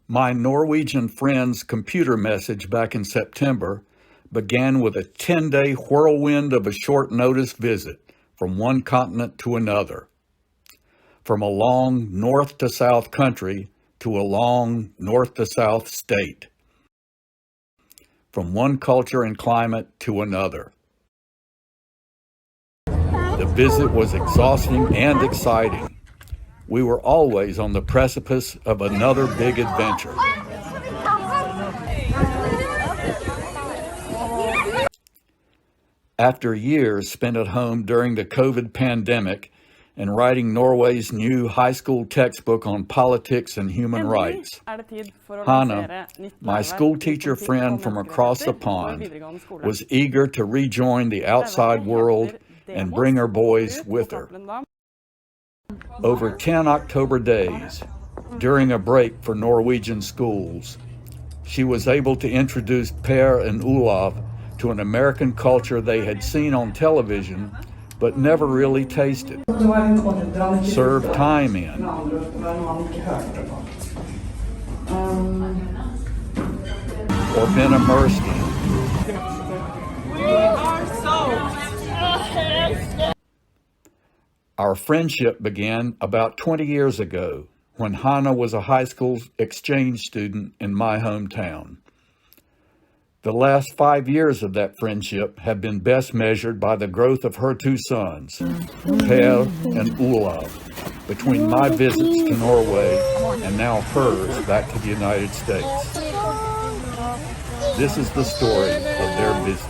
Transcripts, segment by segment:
My Norwegian friend's computer message back in September began with a 10-day whirlwind of a short notice visit from one continent to another, from a long north to south country to a long north to south state, from one culture and climate to another. The visit was exhausting and exciting. We were always on the precipice of another big adventure. After years spent at home during the COVID pandemic and writing Norway's new high school textbook on politics and human rights, Hannah, my school teacher friend from across the pond, was eager to rejoin the outside world and bring her boys with her. Over 10 October days, during a break for Norwegian schools, she was able to introduce Per and Olav to an American culture they had seen on television but never really tasted. Serve time in. Or been immersed in. We are soaked. Our friendship began about 20 years ago when Hannah was a high school exchange student in my hometown. The last 5 years of that friendship have been best measured by the growth of her two sons, Per and Olav, between my visits to Norway and now hers back to the United States. This is the story of their visit.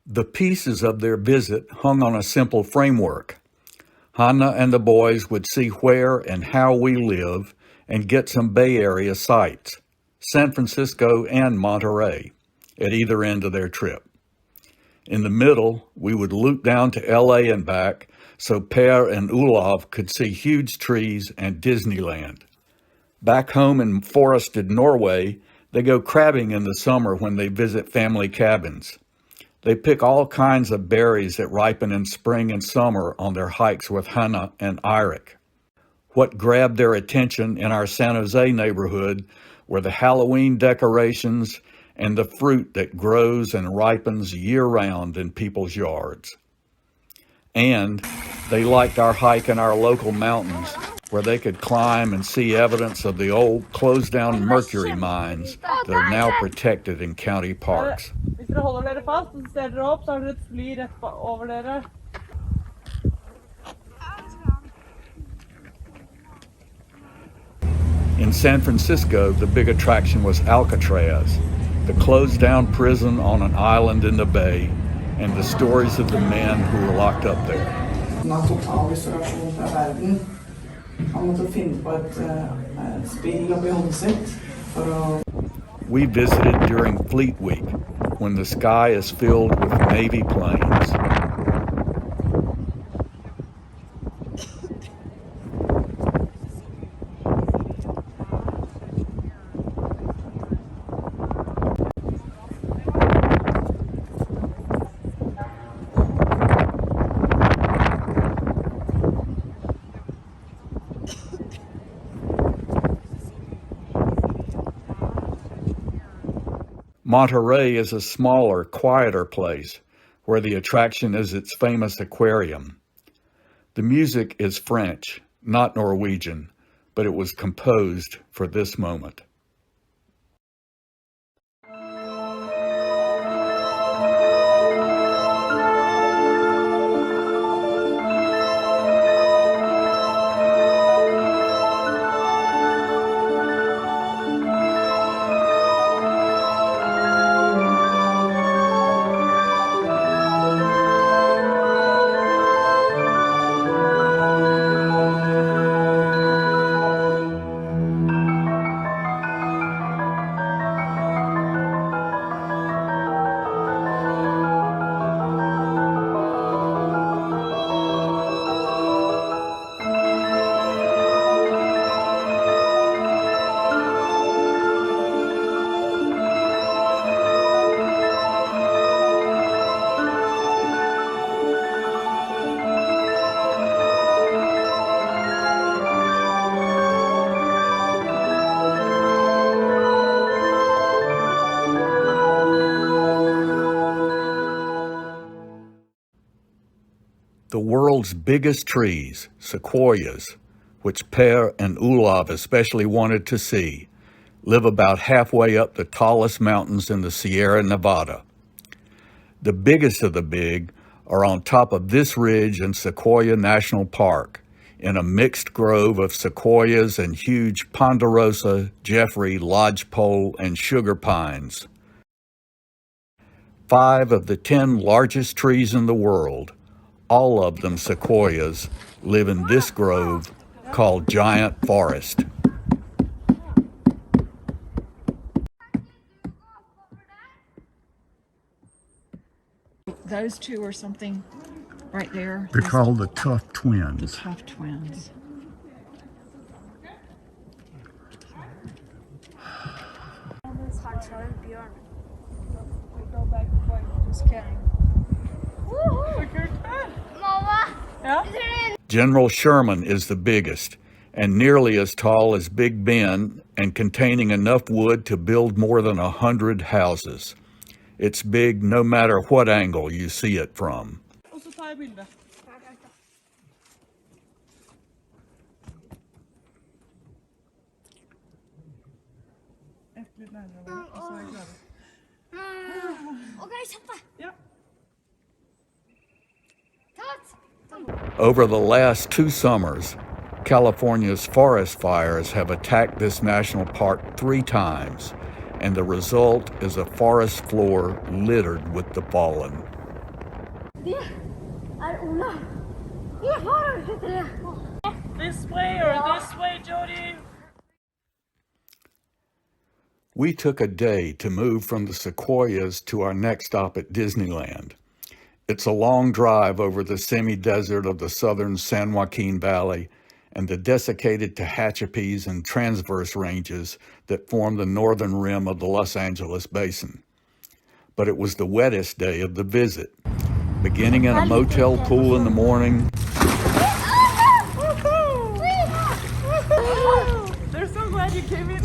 The pieces of their visit hung on a simple framework. Hannah and the boys would see where and how we live and get some Bay Area sights, San Francisco and Monterey, at either end of their trip. In the middle, we would loop down to LA and back so Per and Olav could see huge trees and Disneyland. Back home in forested Norway, they go crabbing in the summer when they visit family cabins. They pick all kinds of berries that ripen in spring and summer on their hikes with Hannah and Eirik. What grabbed their attention in our San Jose neighborhood were the Halloween decorations and the fruit that grows and ripens year-round in people's yards. And they liked our hike in our local mountains, where they could climb and see evidence of the old closed-down mercury mines that are now protected in county parks. Hvis dere holder dere fast og ser dere opp, så har dere et fly rett over dere. In San Francisco, the big attraction was Alcatraz, the closed-down prison on an island in the bay, and the stories of the men who were locked up there. Total isolasjon fra verden. Han måtte finne på et spill oppi hodet sitt for å... We visited during Fleet Week, when the sky is filled with Navy planes. Monterey is a smaller, quieter place where the attraction is its famous aquarium. The music is French, not Norwegian, but it was composed for this moment. world's biggest trees, sequoias, which Per and Olav especially wanted to see, live about halfway up the tallest mountains in the Sierra Nevada. The biggest of the big are on top of this ridge in Sequoia National Park, in a mixed grove of sequoias and huge ponderosa, Jeffrey, lodgepole, and sugar pines. 5 of the 10 largest trees in the world, all of them sequoias, live in this grove called Giant Forest. Those two or something right there. They're called the Tough the Twins. Tough Twins. Just kidding. Ja? General Sherman is the biggest, and nearly as tall as Big Ben, and containing enough wood to build more than 100 houses. It's big no matter what angle you see it from. Och så tar jag bilder. Ett lite närmare och så är jag klar. Okej, kjempe. Ja. Over the last 2 summers, California's forest fires have attacked this national park 3 times, and the result is a forest floor littered with the fallen. Det Ola. Jeg har ikke det. This way or this way, Jody? We took a day to move from the sequoias to our next stop at Disneyland. It's a long drive over the semi-desert of the southern San Joaquin Valley and the desiccated Tehachapis and Transverse ranges that form the northern rim of the Los Angeles Basin. But it was the wettest day of the visit. Beginning in a motel pool in the morning, They're so glad you came in.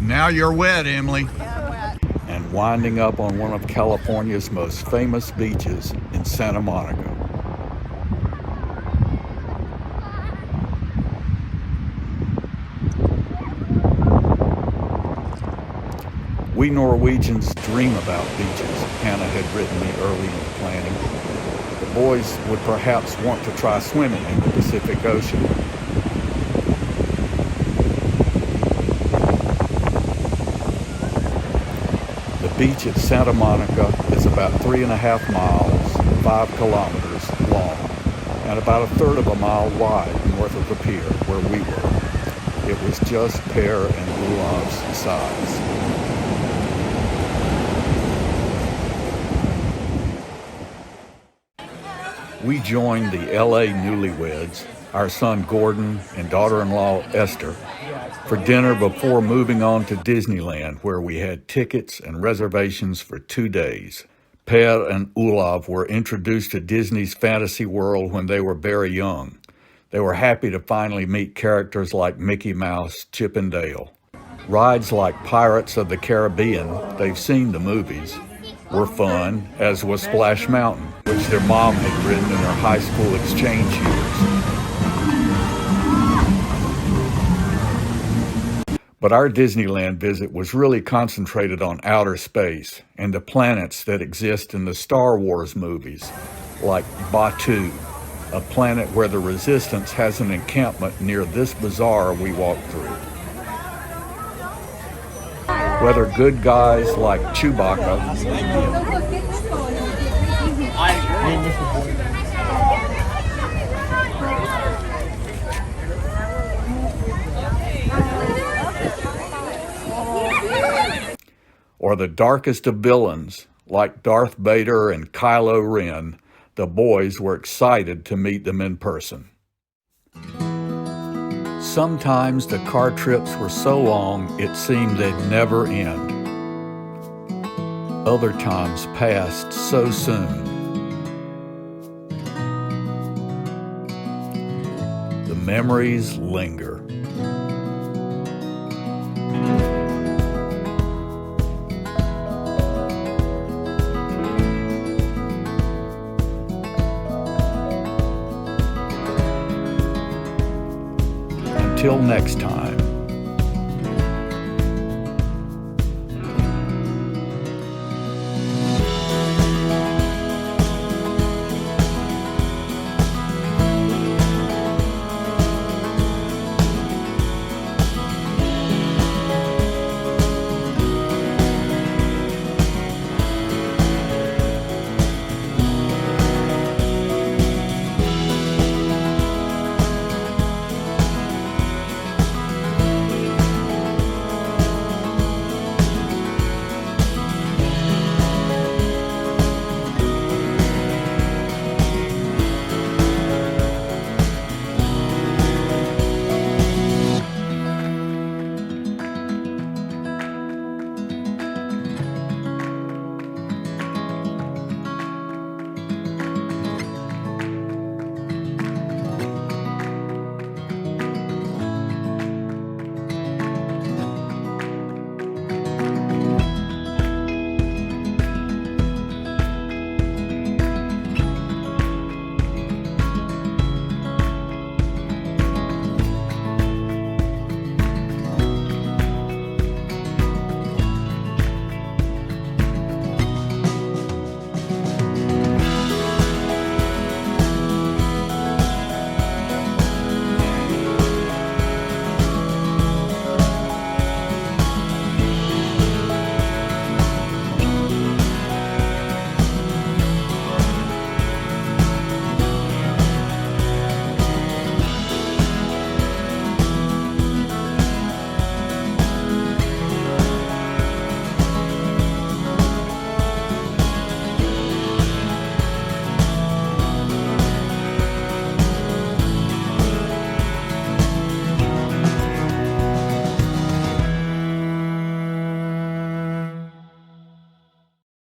now you're wet, Emily, and winding up on one of California's most famous beaches in Santa Monica. We Norwegians dream about beaches, Hannah had written me early in the planning. The boys would perhaps want to try swimming in the Pacific Ocean. The beach at Santa Monica is about 3.5 miles, 5 kilometers long, and about 1/3 of a mile wide north of the pier where we were. It was just Per and Olav's size. We joined the LA newlyweds, our son Gordon and daughter-in-law Esther, for dinner before moving on to Disneyland, where we had tickets and reservations for 2 days. Per and Olav were introduced to Disney's fantasy world when they were very young. They were happy to finally meet characters like Mickey Mouse, Chip and Dale. Rides like Pirates of the Caribbean, they've seen the movies, were fun, as was Splash Mountain, which their mom had ridden in their high school exchange years. But our Disneyland visit was really concentrated on outer space and the planets that exist in the Star Wars movies, like Batuu, a planet where the Resistance has an encampment near this bazaar we walked through. Whether good guys like Chewbacca or the darkest of villains like Darth Vader and Kylo Ren, the boys were excited to meet them in person. Sometimes the car trips were so long it seemed they'd never end. Other times passed so soon. The memories linger. until next time.